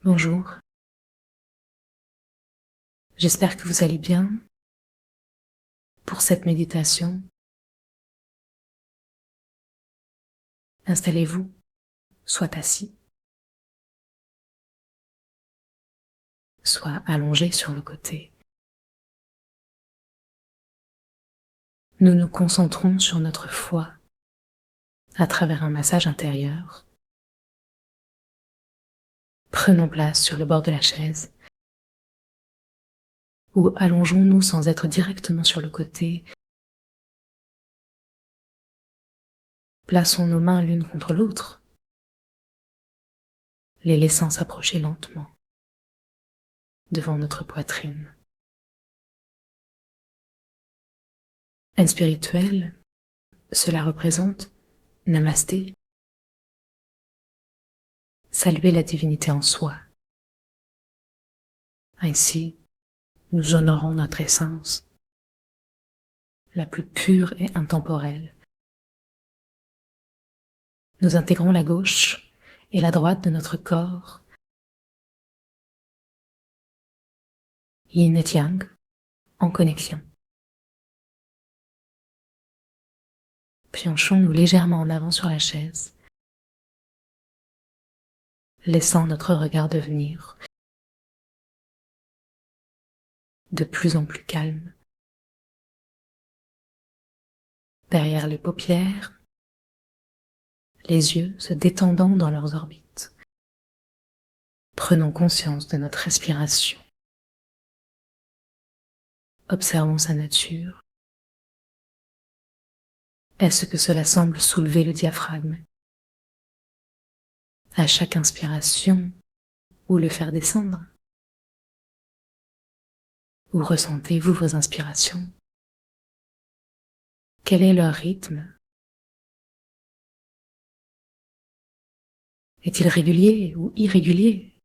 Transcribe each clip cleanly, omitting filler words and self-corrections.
Bonjour, j'espère que vous allez bien. Pour cette méditation, installez-vous, soit assis, soit allongé sur le côté. Nous nous concentrons sur notre foi à travers un massage intérieur. Prenons place sur le bord de la chaise ou allongeons-nous sans être directement sur le côté. Plaçons nos mains l'une contre l'autre, les laissant s'approcher lentement devant notre poitrine. Un spirituel, cela représente Namasté, saluer la divinité en soi. Ainsi, nous honorons notre essence, la plus pure et intemporelle. Nous intégrons la gauche et la droite de notre corps, yin et yang, en connexion. Penchons-nous légèrement en avant sur la chaise, laissant notre regard devenir de plus en plus calme. Derrière les paupières, les yeux se détendant dans leurs orbites. Prenons conscience de notre respiration. Observons sa nature. Est-ce que cela semble soulever le diaphragme à chaque inspiration ou le faire descendre? Où ressentez-vous vos inspirations? Quel est leur rythme? Est-il régulier ou irrégulier?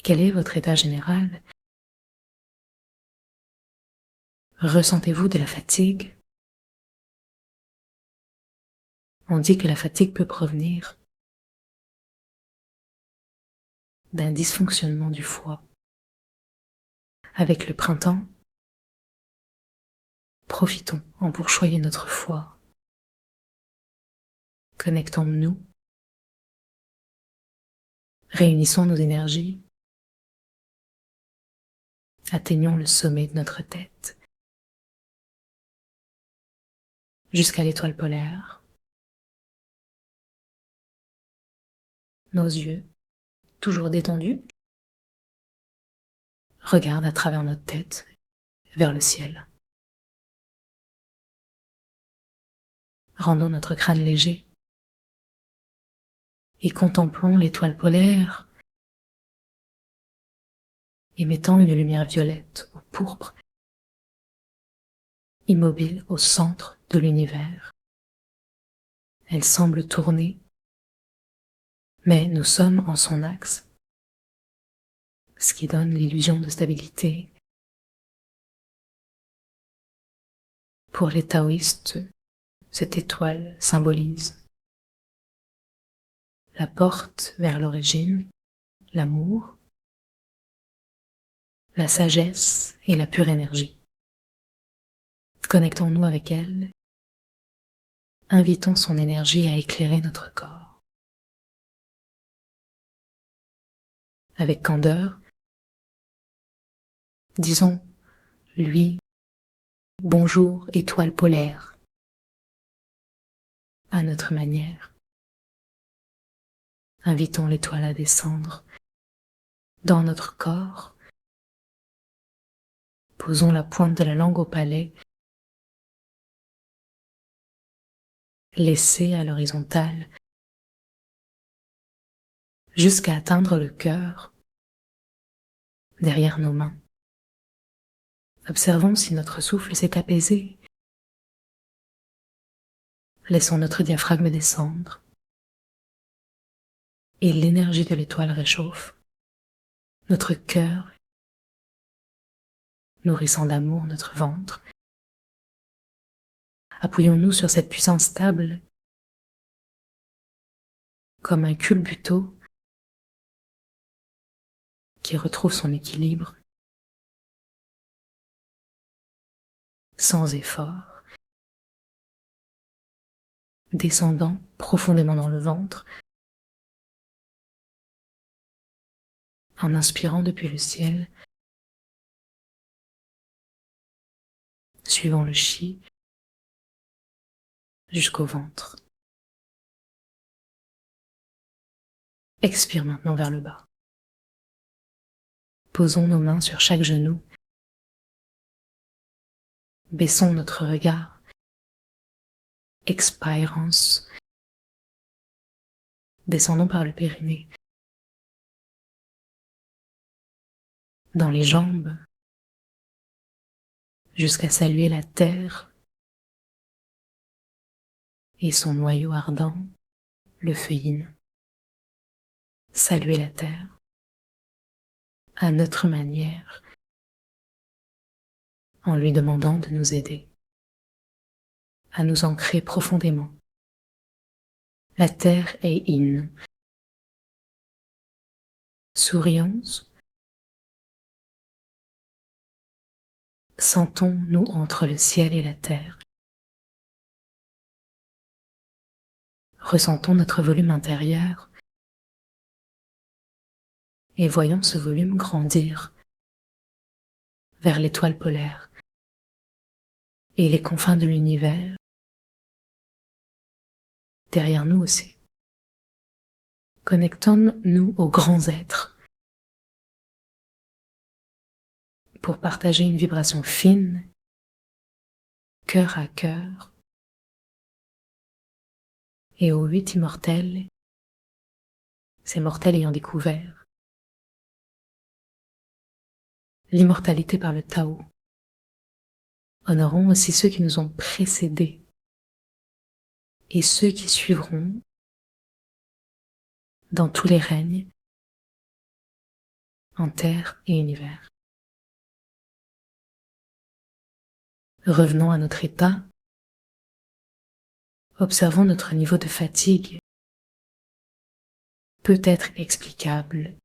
Quel est votre état général? Ressentez-vous de la fatigue? On dit que la fatigue peut provenir d'un dysfonctionnement du foie. Avec le printemps, profitons en pour choyer notre foie. Connectons-nous, réunissons nos énergies, atteignons le sommet de notre tête, jusqu'à l'étoile polaire. Nos yeux, toujours détendus, regardent à travers notre tête vers le ciel. Rendons notre crâne léger et contemplons l'étoile polaire émettant une lumière violette ou pourpre, immobile au centre de l'univers. Elle semble tourner, mais nous sommes en son axe, ce qui donne l'illusion de stabilité. Pour les taoïstes, cette étoile symbolise la porte vers l'origine, l'amour, la sagesse et la pure énergie. Connectons-nous avec elle, invitons son énergie à éclairer notre corps. Avec candeur, disons, lui, bonjour, étoile polaire, à notre manière. Invitons l'étoile à descendre dans notre corps. Posons la pointe de la langue au palais. Laissez à l'horizontale jusqu'à atteindre le cœur derrière nos mains. Observons si notre souffle s'est apaisé. Laissons notre diaphragme descendre et l'énergie de l'étoile réchauffe notre cœur, nourrissant d'amour notre ventre. Appuyons-nous sur cette puissance stable comme un culbuto qui retrouve son équilibre sans effort, descendant profondément dans le ventre, en inspirant depuis le ciel, suivant le chi jusqu'au ventre. Expire maintenant vers le bas. Posons nos mains sur chaque genou. Baissons notre regard. Expirance. Descendons par le périnée. Dans les jambes, jusqu'à saluer la terre et son noyau ardent, le feu yin. Saluer la terre à notre manière, en lui demandant de nous aider à nous ancrer profondément. La terre est yin. Sourions. Sentons-nous entre le ciel et la terre. Ressentons notre volume intérieur et voyons ce volume grandir vers l'étoile polaire et les confins de l'univers, derrière nous aussi. Connectons-nous aux grands êtres pour partager une vibration fine, cœur à cœur, et aux 8 immortels, ces mortels ayant découvert l'immortalité par le Tao. Honorons aussi ceux qui nous ont précédés et ceux qui suivront dans tous les règnes, en terre et univers. Revenons à notre état. Observons notre niveau de fatigue, peut-être explicable,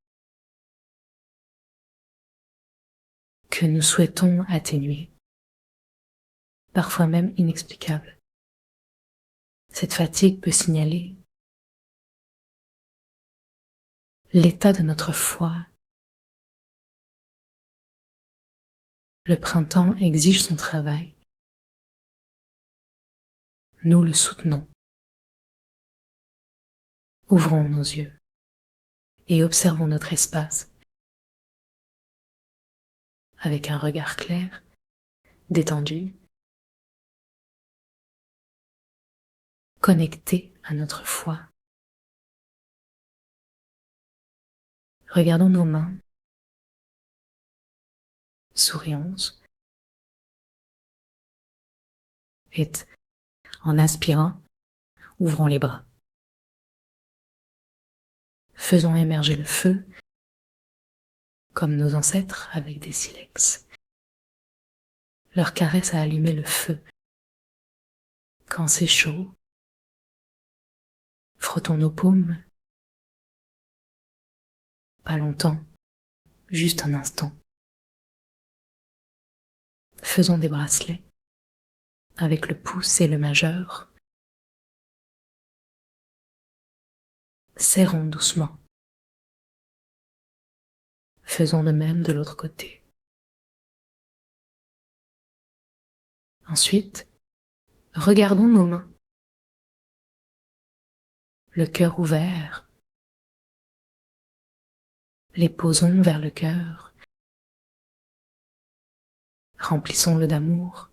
que nous souhaitons atténuer, parfois même inexplicable. Cette fatigue peut signaler l'état de notre foi. Le printemps exige son travail. Nous le soutenons. Ouvrons nos yeux et observons notre espace avec un regard clair, détendu, connecté à notre foi. Regardons nos mains, sourions et en inspirant, ouvrons les bras. Faisons émerger le feu, comme nos ancêtres avec des silex. Leur caresse a allumé le feu. Quand c'est chaud, frottons nos paumes. Pas longtemps, juste un instant. Faisons des bracelets avec le pouce et le majeur. Serrons doucement. Faisons de même de l'autre côté. Ensuite, regardons nos mains. Le cœur ouvert. Les posons vers le cœur. Remplissons-le d'amour.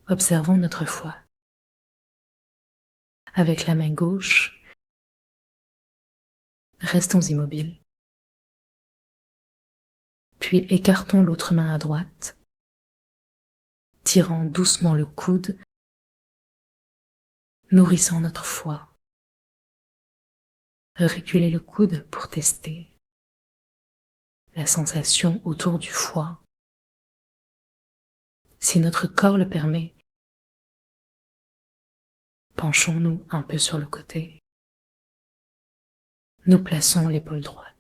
Observons notre foi. Avec la main gauche, restons immobiles. Puis écartons l'autre main à droite, tirant doucement le coude, nourrissant notre foi. Reculez le coude pour tester la sensation autour du foie. Si notre corps le permet, penchons-nous un peu sur le côté. Nous plaçons l'épaule droite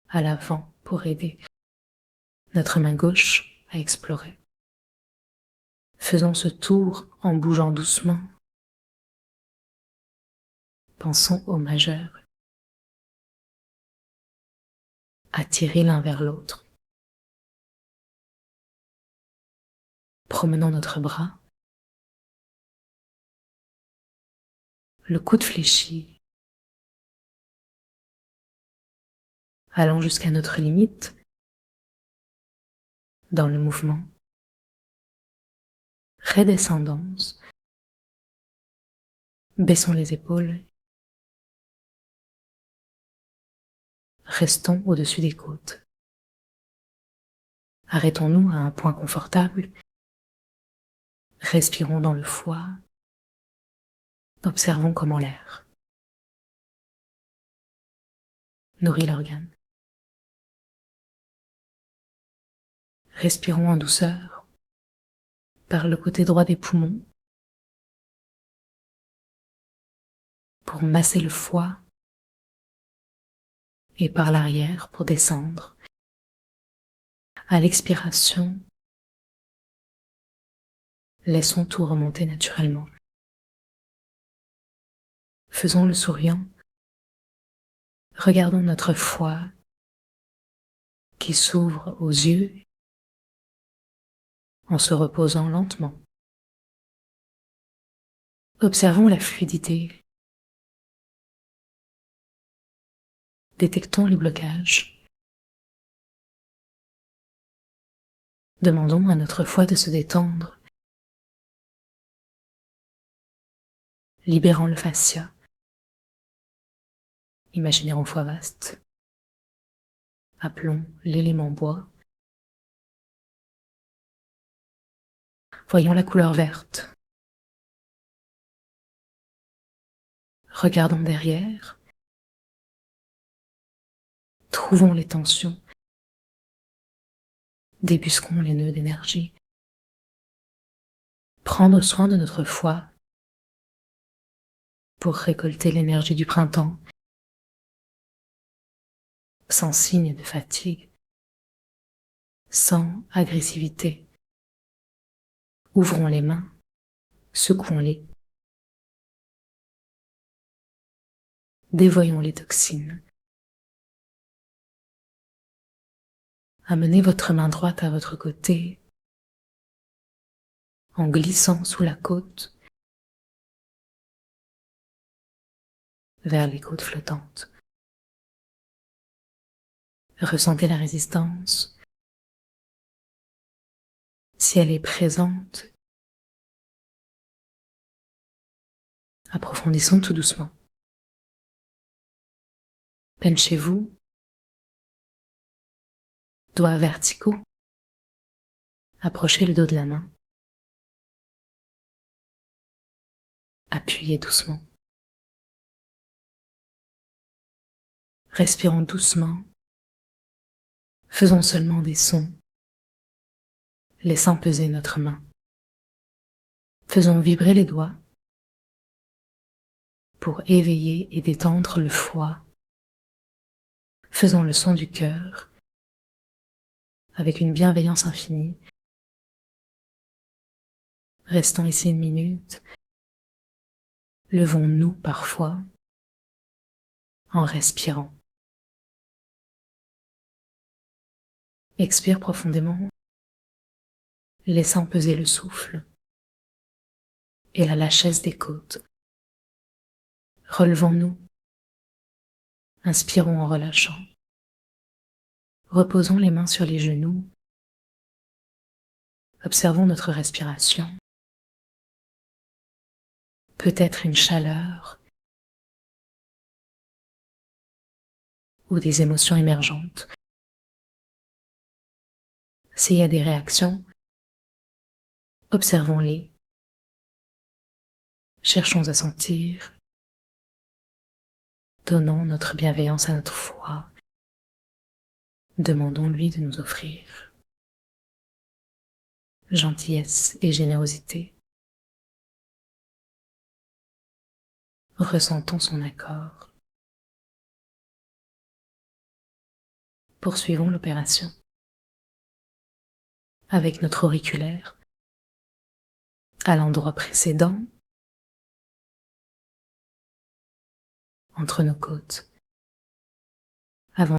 à l'avant pour aider notre main gauche à explorer. Faisons ce tour en bougeant doucement. Pensons au majeur. Attirés l'un vers l'autre. Promenons notre bras. Le coude fléchi. Allons jusqu'à notre limite dans le mouvement. Redescendance. Baissons les épaules. Restons au-dessus des côtes. Arrêtons-nous à un point confortable. Respirons dans le foie. Observons comment l'air nourrit l'organe. Respirons en douceur par le côté droit des poumons pour masser le foie et par l'arrière pour descendre. À l'expiration, laissons tout remonter naturellement. Faisons le souriant. Regardons notre foie qui s'ouvre aux yeux en se reposant lentement. Observons la fluidité. Détectons les blocages. Demandons à notre foie de se détendre. Libérons le fascia. Imaginaire en foie vaste. Appelons l'élément bois. Voyons la couleur verte. Regardons derrière. Trouvons les tensions. Débusquons les nœuds d'énergie. Prendre soin de notre foie pour récolter l'énergie du printemps, sans signe de fatigue, sans agressivité. Ouvrons les mains, secouons-les, dévoyons les toxines. Amenez votre main droite à votre côté en glissant sous la côte vers les côtes flottantes. Ressentez la résistance. Si elle est présente, approfondissons tout doucement. Penchez-vous, doigts verticaux. Approchez le dos de la main. Appuyez doucement. Respirons doucement. Faisons seulement des sons, laissant peser notre main. Faisons vibrer les doigts pour éveiller et détendre le foie. Faisons le son du cœur avec une bienveillance infinie. Restons ici une minute. Levons-nous parfois en respirant. Expire profondément, laissant peser le souffle et la lâchesse des côtes. Relevons-nous. Inspirons en relâchant. Reposons les mains sur les genoux. Observons notre respiration. Peut-être une chaleur ou des émotions émergentes. S'il y a des réactions, observons-les. Cherchons à sentir. Donnons notre bienveillance à notre foie. Demandons-lui de nous offrir gentillesse et générosité. Ressentons son accord. Poursuivons l'opération. Avec notre auriculaire, à l'endroit précédent, entre nos côtes.